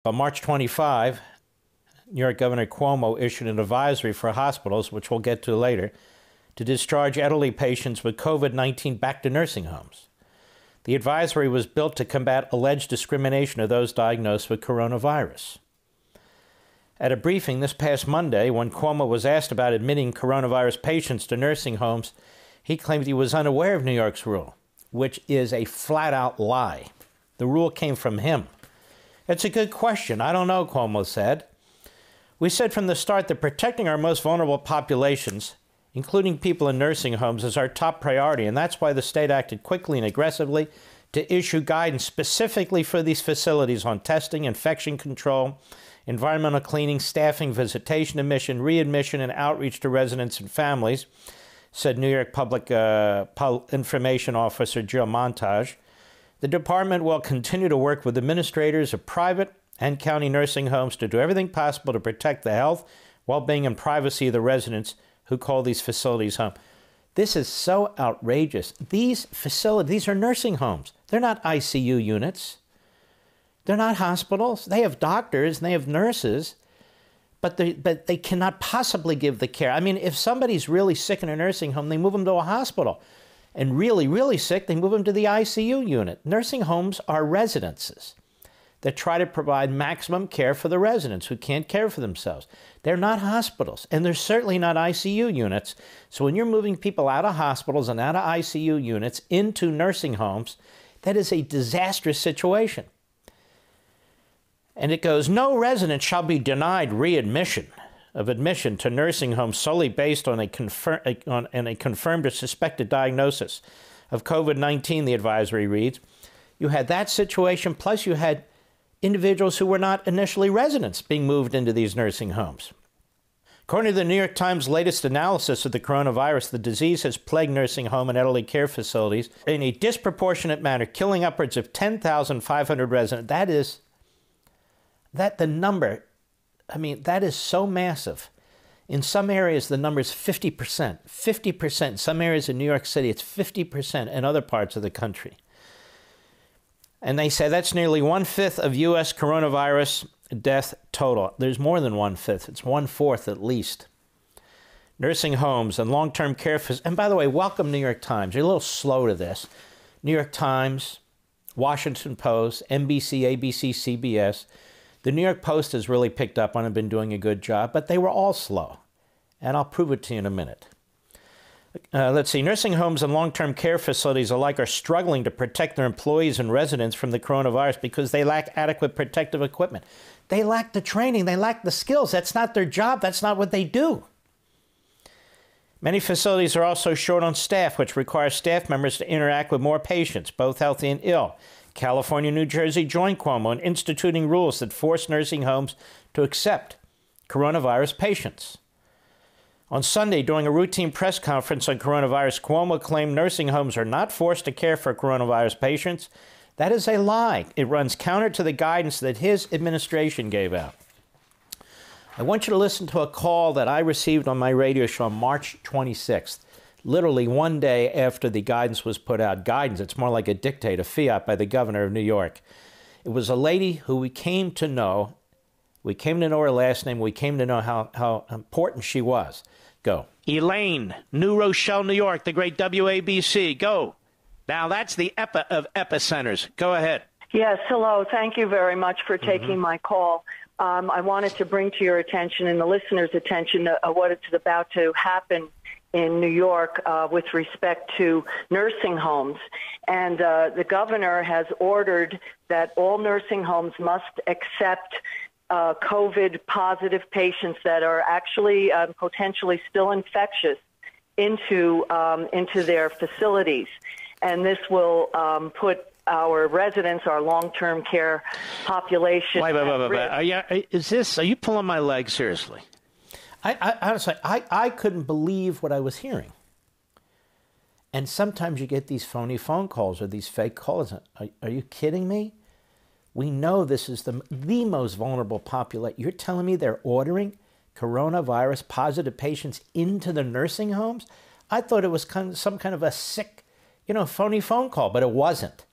On March 25, New York Governor Cuomo issued an advisory for hospitals, which we'll get to later, to discharge elderly patients with COVID-19 back to nursing homes. The advisory was built to combat alleged discrimination of those diagnosed with coronavirus. At a briefing this past Monday, when Cuomo was asked about admitting coronavirus patients to nursing homes, he claimed he was unaware of New York's rule, which is a flat-out lie. The rule came from him. It's a good question. I don't know, Cuomo said. We said from the start that protecting our most vulnerable populations, including people in nursing homes, is our top priority, and that's why the state acted quickly and aggressively to issue guidance specifically for these facilities on testing, infection control, environmental cleaning, staffing, visitation admission, readmission, and outreach to residents and families, said New York Public Information Officer Jill Montage. The department will continue to work with administrators of private and county nursing homes to do everything possible to protect the health, well-being, and privacy of the residents who call these facilities home. This is so outrageous. These facilities, these are nursing homes. They're not ICU units. They're not hospitals. They have doctors and they have nurses, but they cannot possibly give the care. I mean, if somebody's really sick in a nursing home, they move them to a hospital. And really, really sick, they move them to the ICU unit. Nursing homes are residences that try to provide maximum care for the residents who can't care for themselves. They're not hospitals, and they're certainly not ICU units. So when you're moving people out of hospitals and out of ICU units into nursing homes, that is a disastrous situation. And it goes, no resident shall be denied readmission of admission to nursing homes solely based on a confirmed or suspected diagnosis of COVID-19, the advisory reads. You had that situation, plus you had individuals who were not initially residents being moved into these nursing homes. According to the New York Times' latest analysis of the coronavirus, the disease has plagued nursing home and elderly care facilities in a disproportionate manner, killing upwards of 10,500 residents. The number, I mean, that is so massive. In some areas, the number is 50%. 50%. In some areas in New York City, it's 50% in other parts of the country. And they say that's nearly 1/5 of U.S. coronavirus death total. There's more than 1/5. It's 1/4 at least. Nursing homes and long-term care facilities. And by the way, welcome New York Times. You're a little slow to this. New York Times, Washington Post, NBC, ABC, CBS. The New York Post has really picked up on and been doing a good job, but they were all slow. And I'll prove it to you in a minute. Let's see. Nursing homes and long-term care facilities alike are struggling to protect their employees and residents from the coronavirus because they lack adequate protective equipment. They lack the training. They lack the skills. That's not their job. That's not what they do. Many facilities are also short on staff, which requires staff members to interact with more patients, both healthy and ill. California and New Jersey joined Cuomo in instituting rules that force nursing homes to accept coronavirus patients. On Sunday, during a routine press conference on coronavirus, Cuomo claimed nursing homes are not forced to care for coronavirus patients. That is a lie. It runs counter to the guidance that his administration gave out. I want you to listen to a call that I received on my radio show on March 26th, literally one day after the guidance was put out. Guidance, it's more like a dictate, a fiat by the governor of New York. It was a lady who we came to know. We came to know her last name. We came to know how important she was. Go. Elaine, New Rochelle, New York, the great WABC. Go. Now, that's the epi of epicenters. Go ahead. Yes, hello. Thank you very much for taking my call. I wanted to bring to your attention and the listeners' attention what is about to happen in New York with respect to nursing homes. And the governor has ordered that all nursing homes must accept COVID-positive patients that are actually potentially still infectious into their facilities. And this will put our residents, our long-term care population. Wait. Are you pulling my leg seriously? I honestly, I couldn't believe what I was hearing. And sometimes you get these phony phone calls or these fake calls. Are you kidding me? We know this is the most vulnerable population. You're telling me they're ordering coronavirus positive patients into the nursing homes? I thought it was some kind of a sick, phony phone call, but it wasn't.